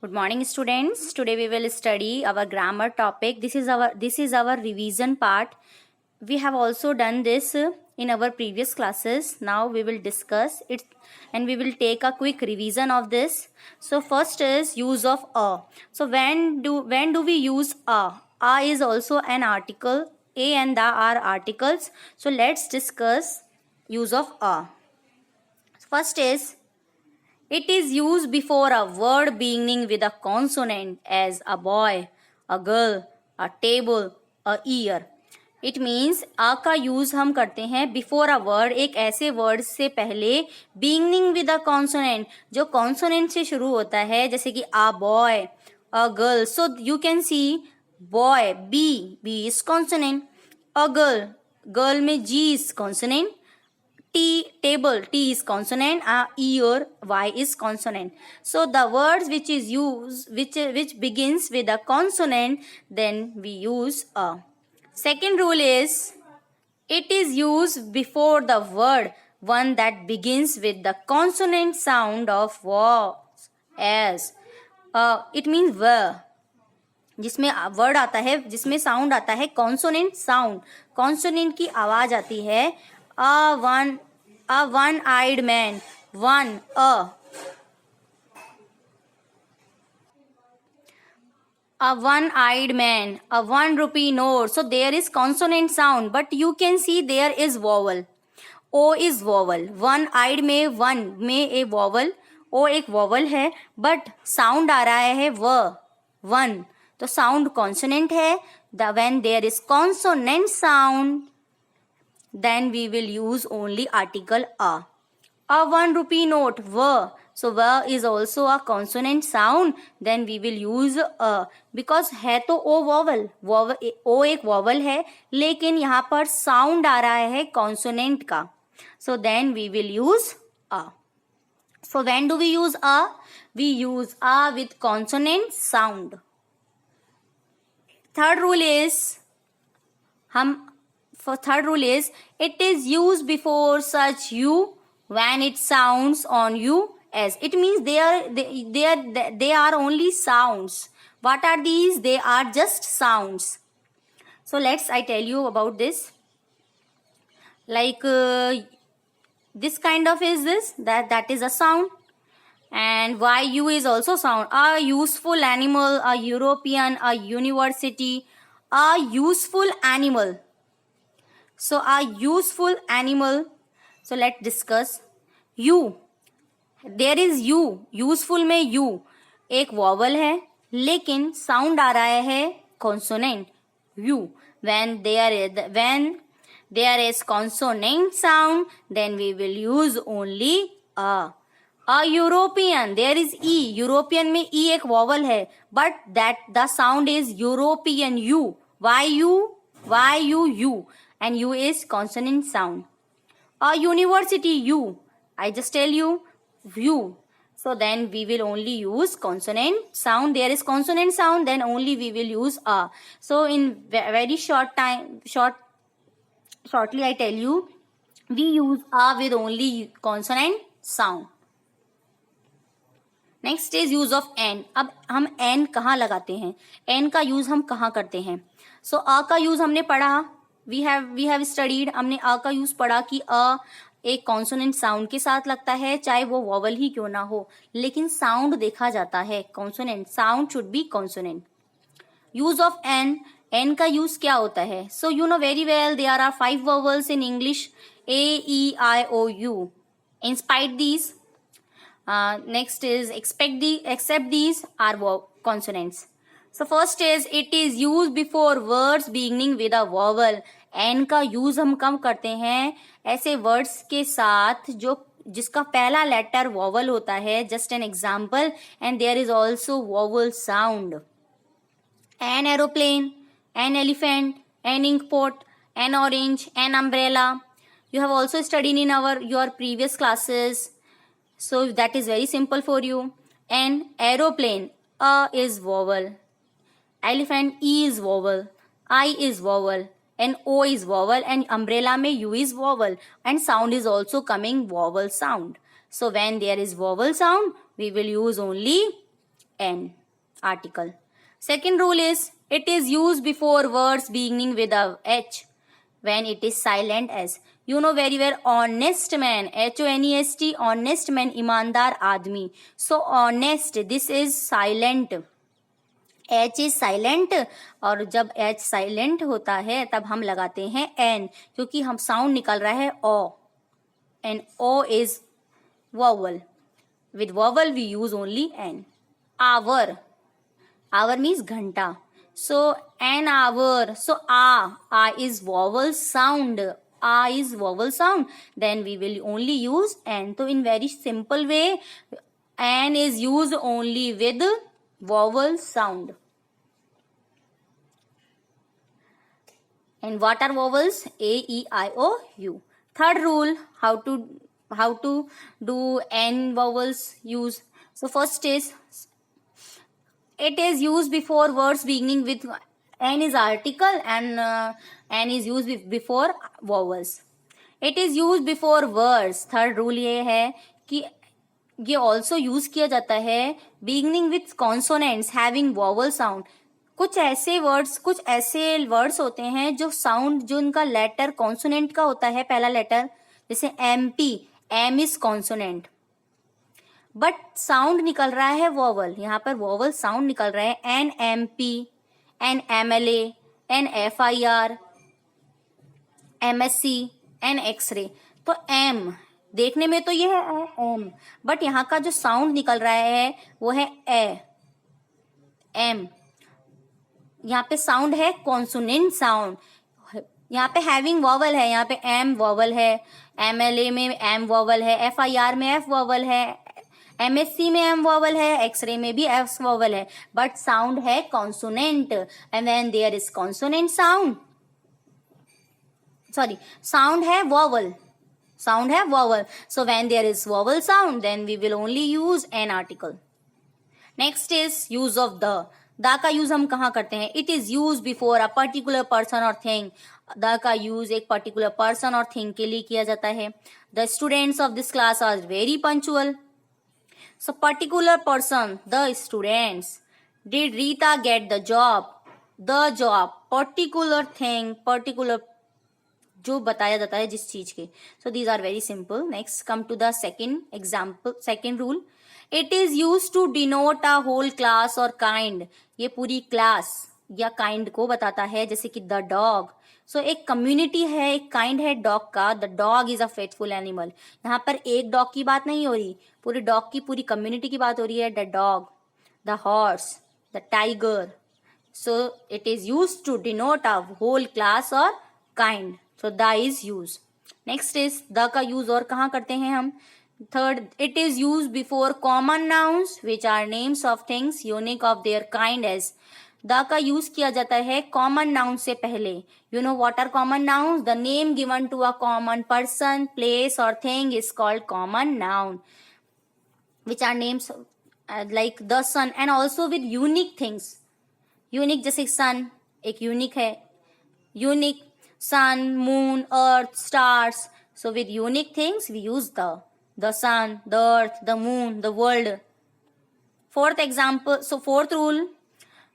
Good morning, students. Today we will study our grammar topic. This is our revision part. We have also done this in our previous classes. Now we will discuss it and we will take a quick revision of this. So first is use of a. So when do we use a? A is also an article. A and the are articles. So let's discuss use of a. First is it is used before a word beginning with a consonant as a boy, a girl, a table, a ear. It means a का use हम करते हैं before a word, एक ऐसे word से पहले beginning with a consonant, जो consonant से शुरू होता है, जैसे कि a boy, a girl. So you can see boy, B is consonant. A girl, girl में G is consonant. Table, T is consonant, ear, Y is consonant. So the words which is used, which begins with a consonant, then we use a. Second rule is it is used before the word, one that begins with the consonant sound of was, as. It means were, जिसमें word आता है, जिसमें sound आता है consonant sound, consonant की आवाज आती है. A one-eyed man, one, a one-eyed man, a 1 rupee note. So there is consonant sound, but you can see there is vowel. O is vowel. One-eyed में one में a vowel, O एक vowel है, but sound आ रहा है one. तो sound consonant है. When there is consonant sound, then we will use only article a. A 1 rupee note, v. So v is also a consonant sound. Then we will use a, because है तो o vowel, o एक vowel है, लेकिन यहाँ पर sound आ रहा है consonant का. So then we will use a. So when do we use a? We use a with consonant sound. Third rule is it is used before such you when it sounds on you as. It means they are only sounds. What are these? They are just sounds. So I tell you about this. Like this kind of is this, that is a sound. And YU is also sound. A useful animal, a European, a university, a useful animal. So a useful animal. So let's discuss. You, there is you. Useful में you एक vowel है, लेकिन sound आ रहा है consonant you. When there is consonant sound, then we will use only a. A European, there is e. European में e एक vowel है, but that the sound is European u. You, and u is consonant sound. A university u. I just tell you u. So then we will only use consonant sound. There is consonant sound, then only we will use a. So in very shortly I tell you, we use a with only consonant sound. Next is use of an. अब हम N कहाँ लगाते हैं, N का use हम कहाँ करते हैं. सो अ का यूज हमने पढ़ा, वी हैव स्टडीड. हमने अ का यूज पढ़ा कि अ एक कॉन्सोनेंट साउंड के साथ लगता है, चाहे वो वॉवल ही क्यों ना हो, लेकिन साउंड देखा जाता है consonant. Sound should be consonant. Use of an, an का यूज क्या होता है. So you know very well there are 5 vowels in English, A E I O U. In spite these. Next is except these are consonants. So first is it is used before words beginning with a vowel. N का use हम कम करते हैं ऐसे words के साथ जिसका पहला letter vowel होता है. Just an example, and there is also vowel sound. An aeroplane, an elephant, an inkpot, an orange, an umbrella. You have also studied in your previous classes. So that is very simple for you. And aeroplane, A is vowel. Elephant, E is vowel. I is vowel. And O is vowel. And umbrella में U is vowel. And sound is also coming vowel sound. So when there is vowel sound, we will use only N article. Second rule is it is used before words beginning with a H when it is silent as. You know very well honest man, HONEST, honest man, ईमानदार आदमी. So honest, this is silent. H is silent और जब H silent होता है तब हम लगाते हैं N क्योंकि हम साउंड निकल रहा है O and O is vowel. With vowel we use only N. Hour. Hour means घंटा. So an hour. So A is vowel sound. A is vowel sound. Then we will only use N. So in very simple way, N is used only with vowel sound. And what are vowels? A, E, I, O, U. Third rule, how to do N vowels use. So first is it is used before words beginning with N is article and N is used before vowels. It is used before words. Third rule ये है कि ये also use किया जाता है beginning with consonants having vowel sound. कुछ ऐसे words होते हैं जो साउंड जो उनका लेटर कॉन्सोनेंट का होता है, पहला लेटर, जैसे MP, M is consonant but sound निकल रहा है वॉवल. यहाँ पर वॉवल साउंड निकल रहा है NMP, NMLA, NFIR, MSC, NX-ray. तो M देखने में तो ये है M बट यहाँ का जो साउंड निकल रहा है वो है M. यहाँ पे साउंड है कॉन्सोनेंट साउंड. यहाँ पे हैविंग वॉवल है, यहाँ पे M वॉवल है, MLA में M वॉवल है, FIR में F वॉवल है, MSC में M वॉवल है, एक्सरे में भी F वॉवल है, बट साउंड है consonant. And when there is consonant sound, sound है vowel. So when there is vowel sound, then we will only use an article. Next is use of the. The का use हम कहाँ करते हैं? It is use before a particular person और thing. The का use एक particular person और thing के लिए किया जाता है. The students of this class are very punctual. So particular person, the students. Did Rita get the job? The job. Particular thing, particular जो बताया जाता है जिस चीज के. So these are very simple. Next come to the second example, second rule. It is use to denote a whole class और kind. ये पूरी क्लास या काइंड को बताता है, जैसे कि द डॉग. सो एक कम्युनिटी है, एक काइंड है डॉग का. The dog is a faithful animal. यहाँ पर एक डॉग की बात नहीं हो रही, पूरी डॉग की पूरी कम्युनिटी की बात हो रही है. The dog, the horse, the tiger. So it is use to denote a whole class और kind. So the is use. Next is the का यूज और कहाँ करते हैं हम? Third, it is used before common nouns which are names of things unique of their kind as. The का use किया जाता है कॉमन नाउन से पहले. You know what are common nouns? The name given to a common person, place और thing is called common noun which are names like the sun and also with unique things. Unique जैसे sun एक unique है, unique sun, moon, earth, stars. So with unique things we use the sun, the earth, the moon, the world. Fourth example, so fourth rule,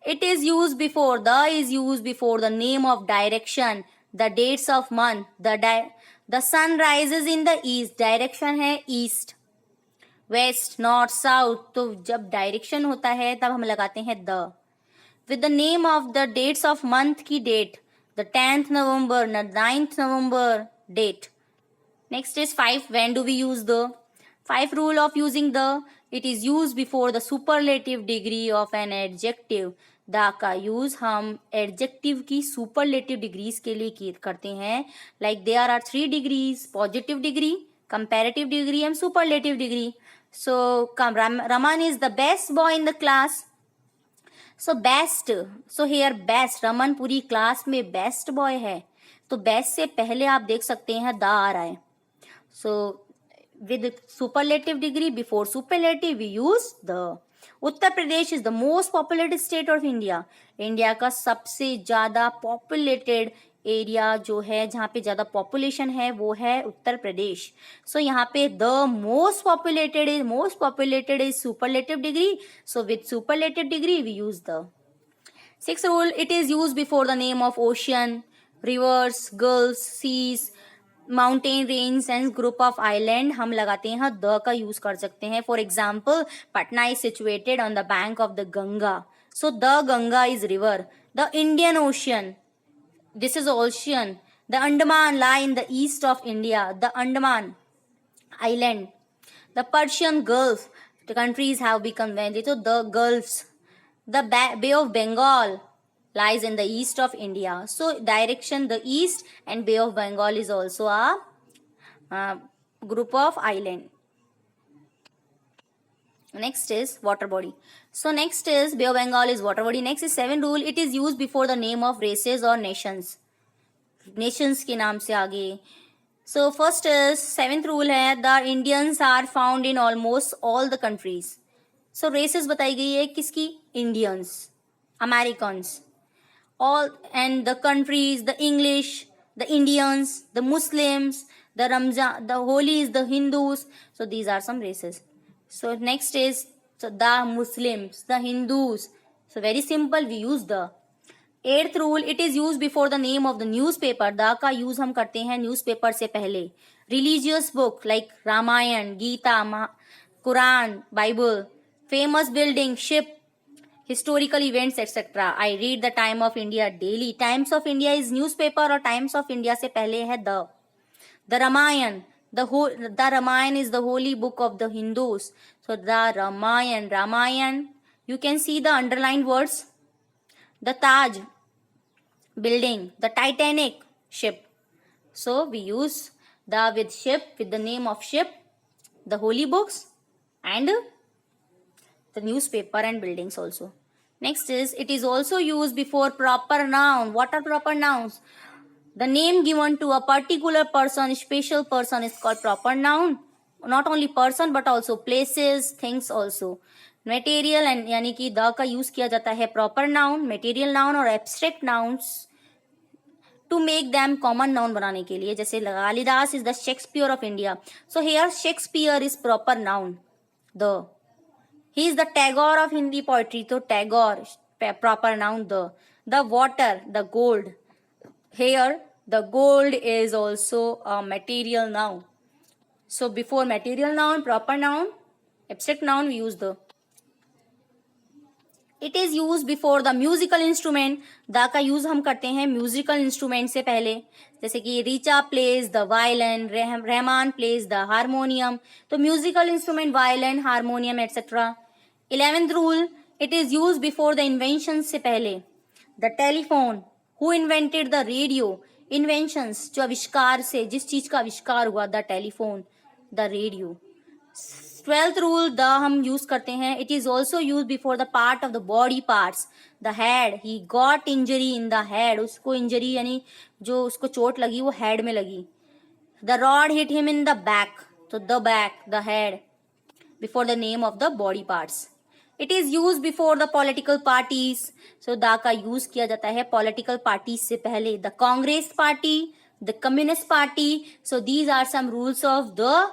it is used before, the is used before the name of direction, the dates of month. The sun rises in the east. Direction है east, west, north, south. तो जब direction होता है तब हम लगाते हैं the. With the name of the dates of month की date, the 10th November, the 9th November date. Next is 5. When do we use the? 5 rule of using the. It is used before the superlative degree of an adjective. The का use हम adjective की superlative degrees के लिए करते हैं. Like there are 3 degrees: positive degree, comparative degree and superlative degree. So Raman is the best boy in the class. So best, so here best, Raman पूरी class में best boy है. तो बेस्ट से पहले आप देख सकते हैं द आ रहा है. So with superlative degree before superlative we use the. Uttar Pradesh is the most populated state of India. India का सबसे ज्यादा पॉपुलेटेड एरिया जो है जहाँ पे ज़्यादा पॉपुलेशन है वो है उत्तर प्रदेश. सो यहाँ पे the most populated is superlative degree. So with superlative degree we use the. Sixth rule, it is used before the name of ocean, rivers, gulfs, seas, mountain range and group of island हम लगाते हैं the का use कर सकते हैं. For example, Patna is situated on the bank of the Ganga. So the Ganga is river. The Indian ocean, this is ocean. The Andaman lie in the east of India. The Andaman island. The Persian gulf, the countries have become very. तो the gulfs. The Bay of Bengal lies in the east of India. So direction the east, and Bay of Bengal is also a group of island. Next is water body. So next is Bay of Bengal is water body. Next is seventh rule. It is used before the name of races or nations. Nations के नाम से आगे. So first is seventh rule है the Indians are found in almost all the countries. So races बताई गई है किसकी? Indians, Americans, all and the countries, the English, the Indians, the Muslims, the Ramzan, the Holis, the Hindus. So these are some races. So next is the Muslims, the Hindus. So very simple, we use the. Eighth rule, it is use before the name of the newspaper. The का use हम करते हैं newspaper से पहले. Religious book like Ramayan, Gita, Quran, Bible. Famous building, ship, historical events, etc. I read the Time of India daily. Times of India is newspaper और Times of India से पहले है the. The Ramayan, the Ramayan is the holy book of the Hindus. So the Ramayan. You can see the underlined words. The Taj building, the Titanic ship. So we use the with ship, with the name of ship, the holy books, and the newspaper and buildings also. Next is, it is also used before proper noun. What are proper nouns? The name given to a particular person, special person is called proper noun. Not only person but also places, things also. Material and यानी कि the का use किया जाता है proper noun, material noun और abstract nouns to make them common noun बनाने के लिए. जैसे Kalidas is the Shakespeare of India. So here Shakespeare is proper noun. The. He is the Tagore of Hindi poetry. So Tagore, proper noun the. The water, the gold. Here the gold is also a material noun. So before material noun, proper noun, abstract noun, we use the. It is used before the musical instrument. The का use हम करते हैं musical instrument से पहले. जैसे कि Richa plays the violin, Rahman plays the harmonium. तो musical instrument violin, harmonium etcetera. 11th rule, it is use before the invention से पहले. The telephone, who invented the radio. Inventions जो आविष्कार से, जिस चीज का आविष्कार हुआ, the telephone, the radio. 12th rule, the हम यूज करते हैं. It is also use before the part of the body parts. The head, he got injury in the head. उसको इंजरी यानी जो उसको चोट लगी वो हेड में लगी. The rod hit him in the back. तो the back, the head, before the name of the body parts. It is use before the political parties. So the का यूज किया जाता है पॉलिटिकल पार्टीज से पहले. The Congress party, the communist party. So these are some rules of the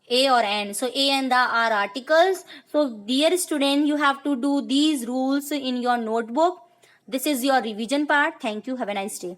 A or N. So A and the are articles. So dear student, you have to do these rules in your notebook. This is your revision part. Thank you. Have a nice day.